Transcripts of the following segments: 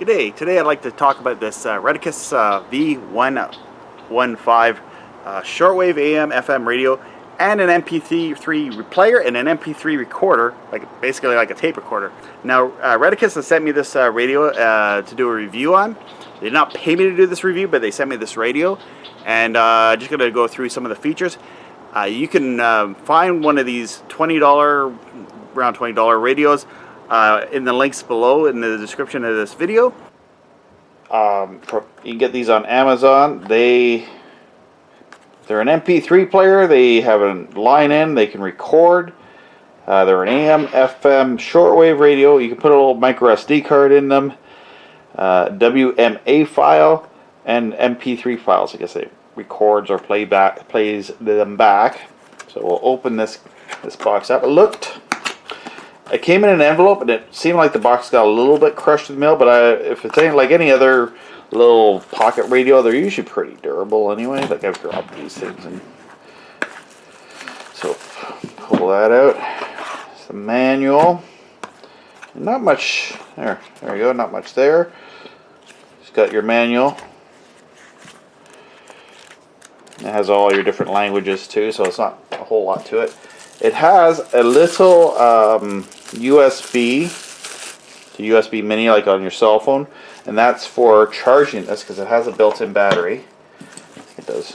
G'day. Today I'd like to talk about this Retekess V115 Shortwave AM FM radio and an MP3 player and an MP3 recorder, basically like a tape recorder. Now Retekess has sent me this radio to do a review on. They did not pay me to do this review, but they sent me this radio, and just going to go through some of the features. You can find one of these $20, around $20 radios in the links below in the description of this video. You can get these on Amazon. They're an MP3 player. They have a line in. They can record. They're an AM, FM, shortwave radio. You can put a little micro SD card in them, WMA file, and MP3 files. I guess it records or plays them back. So we'll open this box up. It came in an envelope, and it seemed like the box got a little bit crushed in the mail, but if it's like any other little pocket radio, they're usually pretty durable anyway. Like, I've dropped these things. And so pull that out. It's the manual. Not much, there you go, not much there. It's got your manual. It has all your different languages too, so it's not a whole lot to it. It has a little USB mini, like on your cell phone, and that's for charging this because it has a built-in battery. It does.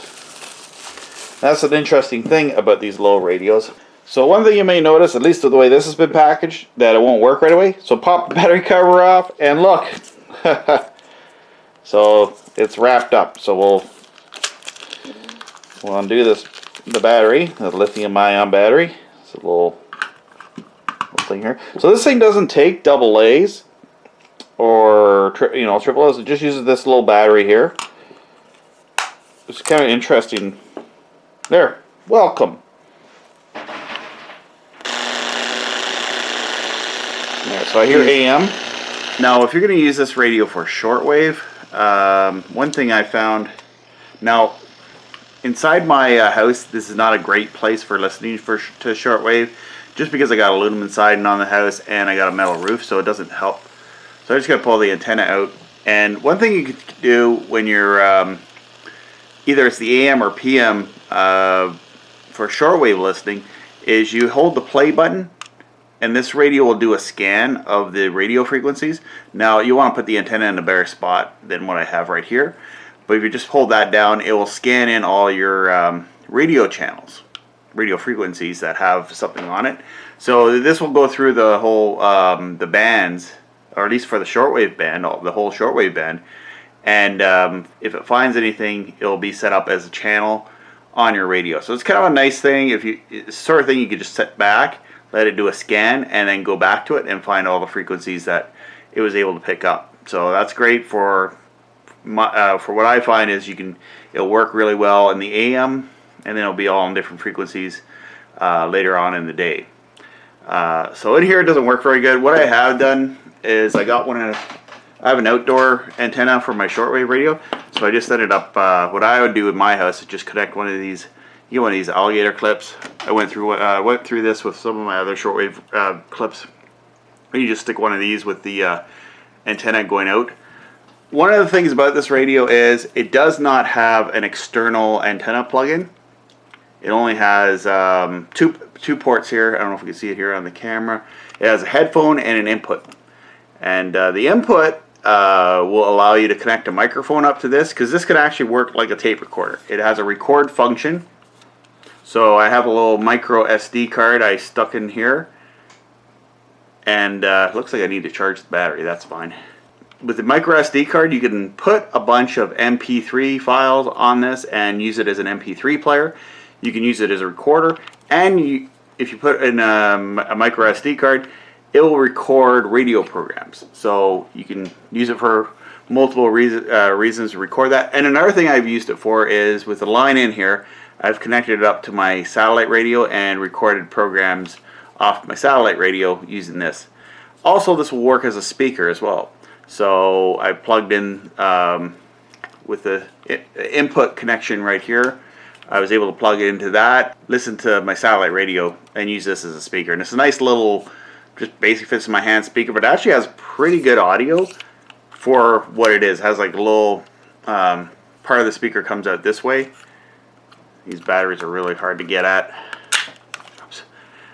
That's an interesting thing about these low radios. So one thing you may notice, at least with the way this has been packaged, that it won't work right away. So pop the battery cover off, and look. So it's wrapped up. So we'll undo the battery, the lithium-ion battery. It's a little thing here. So this thing doesn't take double A's or triple A's. It just uses this little battery here. It's kind of interesting. There, welcome. There, so I hear AM. Now, if you're going to use this radio for shortwave, one thing I found. Now, inside my house, this is not a great place for listening to shortwave, just because I got aluminum siding on the house and I got a metal roof, so it doesn't help. So I just got to pull the antenna out. And one thing you could do when you're either it's the AM or PM for shortwave listening is you hold the play button, and this radio will do a scan of the radio frequencies. Now you want to put the antenna in a better spot than what I have right here. But if you just hold that down, it will scan in all your radio channels, radio frequencies that have something on it. So this will go through the whole, the bands, or at least for the shortwave band, the whole shortwave band. And if it finds anything, it will be set up as a channel on your radio. So it's kind of a nice thing. It's the sort of thing you could just sit back, let it do a scan, and then go back to it and find all the frequencies that it was able to pick up. So that's great for what I find is it'll work really well in the AM, and then it'll be all on different frequencies later on in the day. So in here it doesn't work very good. What I have done is I have an outdoor antenna for my shortwave radio, so I just set it up. What I would do in my house is just connect one of these, one of these Alligator clips. I went through this with some of my other shortwave clips. You just stick one of these with the antenna going out. One of the things about this radio is it does not have an external antenna plug-in. It only has two ports here. I don't know if you can see it here on the camera. It has a headphone and an input. And the input will allow you to connect a microphone up to this, because this can actually work like a tape recorder. It has a record function. So I have a little micro SD card I stuck in here. And it looks like I need to charge the battery. That's fine. With the micro SD card, you can put a bunch of MP3 files on this and use it as an MP3 player. You can use it as a recorder, and if you put in a micro SD card, it will record radio programs. So you can use it for multiple reasons to record that. And another thing I've used it for is with the line in here, I've connected it up to my satellite radio and recorded programs off my satellite radio using this. Also, this will work as a speaker as well. So I plugged in with the input connection right here. I was able to plug it into that, listen to my satellite radio, and use this as a speaker. And it's a nice little, just basically fits in my hand speaker, but it actually has pretty good audio for what it is. It has like a little part of the speaker comes out this way. These batteries are really hard to get at. Oops.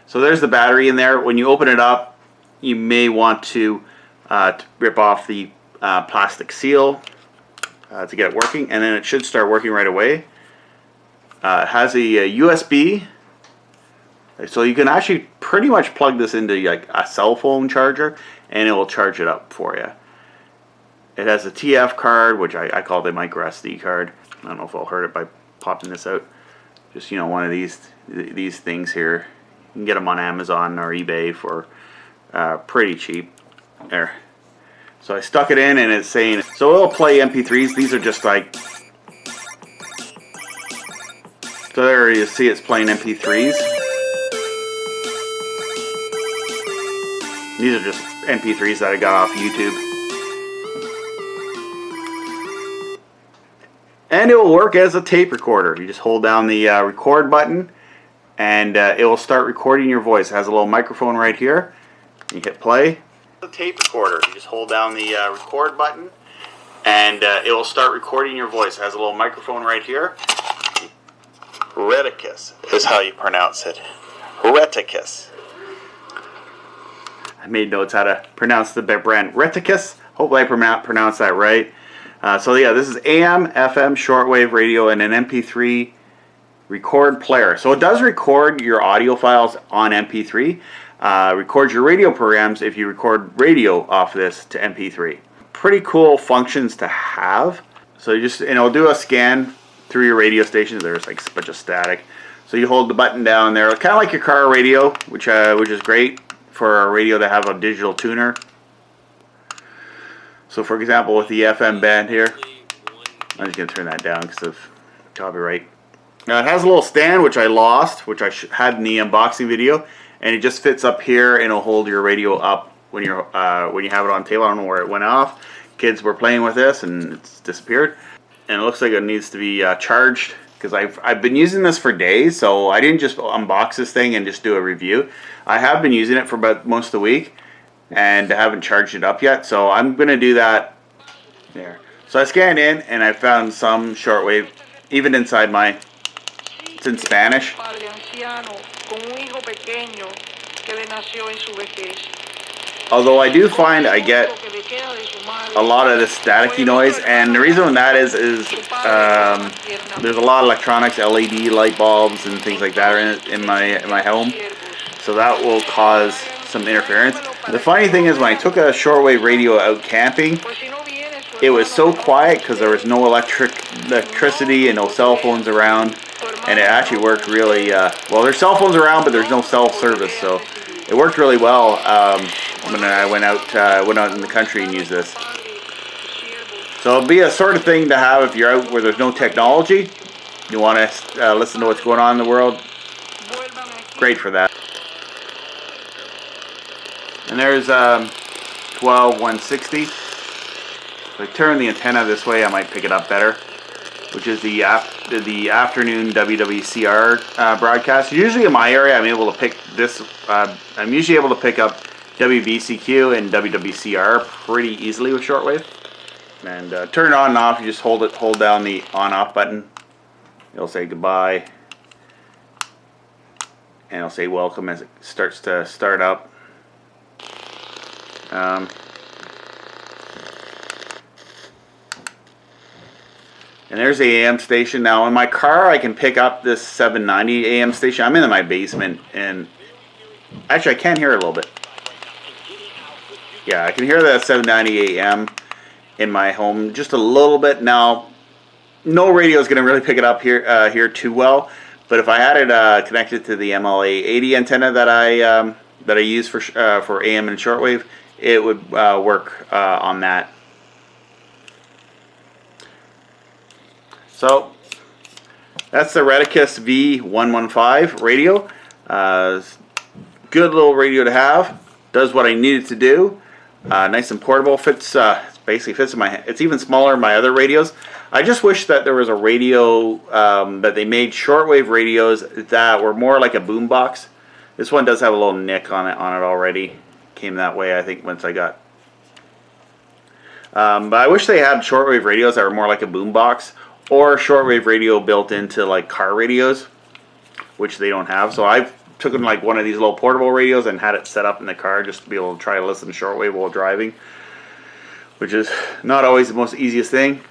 So there's the battery in there. When you open it up, you may want to rip off the plastic seal to get it working, and then it should start working right away. It has a USB, so you can actually pretty much plug this into like a cell phone charger, and it will charge it up for you. It has a TF card, which I call the micro SD card. I don't know if I'll hurt it by popping this out. Just, you know, one of these things here. You can get them on Amazon or eBay for pretty cheap. There. So I stuck it in, and it's saying, so it'll play MP3s. These are just like, so there you see it's playing MP3s. These are just MP3s that I got off YouTube. And it will work as a tape recorder. You just hold down the record button, and it will start recording your voice. It has a little microphone right here. You hit play. A tape recorder. You just hold down the record button, and it will start recording your voice. It has a little microphone right here. Retekess is how you pronounce it. Retekess. I made notes how to pronounce the brand Retekess. Hopefully I pronounced that right. So yeah, this is AM, FM, shortwave radio, and an MP3 record player. So it does record your audio files on MP3. Records your radio programs if you record radio off this to MP3. Pretty cool functions to have. So you just, and it'll do a scan through your radio station. There's like a bunch of static. So you hold the button down there, kind of like your car radio, which is great for a radio to have a digital tuner. So for example, with the FM band here, I'm just going to turn that down because of copyright. Now it has a little stand which I lost, which I had in the unboxing video, and it just fits up here, and it'll hold your radio up when you have it on table. I don't know where it went off. Kids were playing with this and it's disappeared. And it looks like it needs to be charged, because I've been using this for days, so I didn't just unbox this thing and just do a review. I have been using it for about most of the week, and I haven't charged it up yet, so I'm going to do that there. So I scanned in, and I found some shortwave, even inside my, it's in Spanish. Although I do find I get a lot of this staticky noise, and the reason that is there's a lot of electronics, LED light bulbs and things like that in my home, so that will cause some interference. The funny thing is, when I took a shortwave radio out camping, it was so quiet because there was no electricity and no cell phones around, and it actually worked really well. There's cell phones around, but there's no cell service, so it worked really well when I went out in the country and used this. So it'll be a sort of thing to have if you're out where there's no technology. You want to listen to what's going on in the world. Great for that. And there's 12160. If I turn the antenna this way, I might pick it up better, which is the afternoon WWCR broadcast. Usually in my area, I'm able to pick this. I'm usually able to pick up WBCQ and WWCR pretty easily with shortwave. And turn it on and off. You just hold down the on/off button. It'll say goodbye, and it'll say welcome as it starts to start up. And there's the AM station. Now in my car, I can pick up this 790 AM station. I'm in my basement, and actually I can hear it a little bit. Yeah, I can hear that 790 AM in my home just a little bit. Now, no radio is going to really pick it up here too well. But if I had it connected to the MLA 80 antenna that I use for AM and shortwave, it would work on that. So that's the Retekess V115 radio. Good little radio to have. Does what I need it to do. Nice and portable. Basically fits in my. It's even smaller than my other radios. I just wish that there was a radio that they made shortwave radios that were more like a boombox. This one does have a little nick on it already. Came that way, I think, once I got. But I wish they had shortwave radios that were more like a boombox, or shortwave radio built into like car radios, which they don't have. So I've taken like one of these little portable radios and had it set up in the car just to be able to try to listen to shortwave while driving, which is not always the most easiest thing.